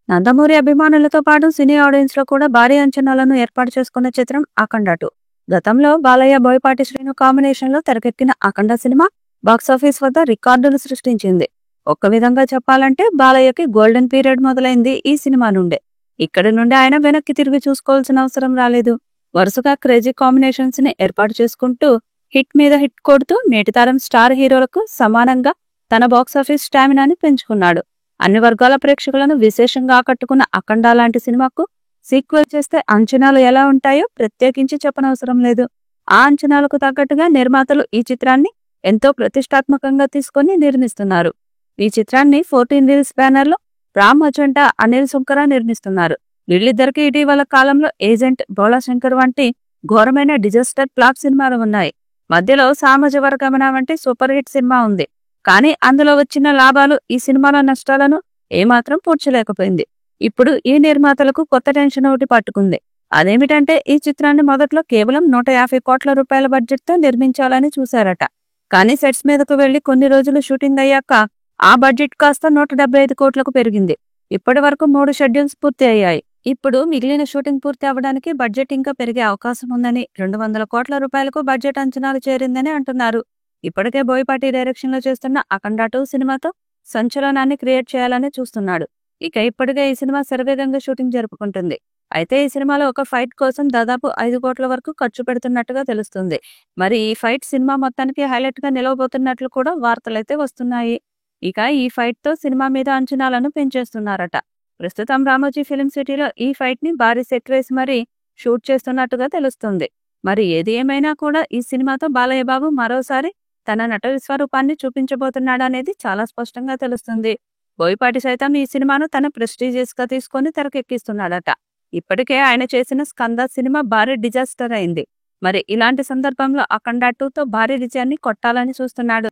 నందమూరి అభిమానులతో పాటు సినీ ఆడియన్స్ లో కూడా భారీ అంచనాలను ఏర్పాటు చేసుకున్న చిత్రం అఖండ 2. గతంలో బాలయ్య బోయపాటి శ్రీను కాంబినేషన్ లో తెరకెక్కిన అఖండ సినిమా బాక్సాఫీస్ వద్ద రికార్డులు సృష్టించింది. ఒక్క విధంగా చెప్పాలంటే బాలయ్యకి గోల్డెన్ పీరియడ్ మొదలైంది ఈ సినిమా నుండే. ఇక్కడి నుండి ఆయన వెనక్కి తిరిగి చూసుకోవాల్సిన అవసరం రాలేదు. వరుసగా క్రేజీ కాంబినేషన్స్ ని ఏర్పాటు చేసుకుంటూ హిట్ మీద హిట్ కొడుతూ నేటి తరం స్టార్ హీరోలకు సమానంగా తన బాక్సాఫీస్ స్టామినాని పెంచుకున్నాడు. అన్ని వర్గాల ప్రేక్షకులను విశేషంగా ఆకట్టుకున్న అఖండ లాంటి సినిమాకు సీక్వెల్ చేస్తే అంచనాలు ఎలా ఉంటాయో ప్రత్యేకించి చెప్పనవసరం లేదు. ఆ అంచనాలకు తగ్గట్టుగా నిర్మాతలు ఈ చిత్రాన్ని ఎంతో ప్రతిష్టాత్మకంగా తీసుకొని నిర్మిస్తున్నారు. ఈ చిత్రాన్ని 14 రీల్స్ బ్యానర్ లో రామ్ అజంటా, అనిల్ సుంకర నిర్మిస్తున్నారు. వీళ్ళిద్దరికి ఇటీవల కాలంలో ఏజెంట్, బోళాశంకర్ వంటి ఘోరమైన డిజాస్టర్ ఫ్లాప్ సినిమాలు ఉన్నాయి. మధ్యలో సామాజిక వర్గమన వంటి సూపర్ హిట్ సినిమా ఉంది. కానీ అందులో వచ్చిన లాభాలు ఈ సినిమాల నష్టాలను ఏమాత్రం పూడ్చలేకపోయింది. ఇప్పుడు ఈ నిర్మాతలకు కొత్త టెన్షన్ ఒకటి పట్టుకుంది. అదేమిటంటే ఈ చిత్రాన్ని మొదట్లో కేవలం 150 కోట్ల రూపాయల బడ్జెట్ తో నిర్మించాలని చూశారట. కానీ సెట్స్ మీదకు వెళ్లి కొన్ని రోజులు షూటింగ్ అయ్యాక ఆ బడ్జెట్ కాస్త 175 కోట్లకు పెరిగింది. ఇప్పటి వరకు 3 షెడ్యూల్స్ పూర్తి అయ్యాయి. ఇప్పుడు మిగిలిన షూటింగ్ పూర్తి అవ్వడానికి బడ్జెట్ ఇంకా పెరిగే అవకాశం ఉందని, 200 కోట్ల రూపాయలకు బడ్జెట్ అంచనాలు చేరిందని అంటున్నారు. ఇప్పటికే బోయపాటి డైరెక్షన్ లో చేస్తున్న అఖండ 2 సినిమాతో సంచలనాన్ని క్రియేట్ చేయాలని చూస్తున్నాడు. ఇక ఇప్పటికే ఈ సినిమా శరవేగంగా షూటింగ్ జరుపుకుంటుంది. అయితే ఈ సినిమాలో ఒక ఫైట్ కోసం దాదాపు 5 కోట్ల వరకు ఖర్చు పెడుతున్నట్టుగా తెలుస్తుంది. మరి ఈ ఫైట్ సినిమా మొత్తానికి హైలైట్ గా నిలవబోతున్నట్లు కూడా వార్తలైతే వస్తున్నాయి. ఇక ఈ ఫైట్ తో సినిమా మీద అంచనాలను పెంచేస్తున్నారట. ప్రస్తుతం రామోజీ ఫిలిం సిటీలో ఈ ఫైట్ ని భారీ సెట్ వేసి మరీ షూట్ చేస్తున్నట్టుగా తెలుస్తుంది. మరి ఏది ఏమైనా కూడా ఈ సినిమాతో బాలయ్య బాబు మరోసారి తన నట విశ్వరూపాన్ని చూపించబోతున్నాడనేది చాలా స్పష్టంగా తెలుస్తుంది. బోయపాటి సైతం ఈ సినిమాను తన ప్రెస్టీజియస్ గా తీసుకొని తెరకెక్కిస్తున్నాడట. ఇప్పటికే ఆయన చేసిన స్కంద సినిమా భారీ డిజాస్టర్ అయింది. మరి ఇలాంటి సందర్భంలో అఖండ 2తో భారీ విజయాన్ని కొట్టాలని చూస్తున్నాడు.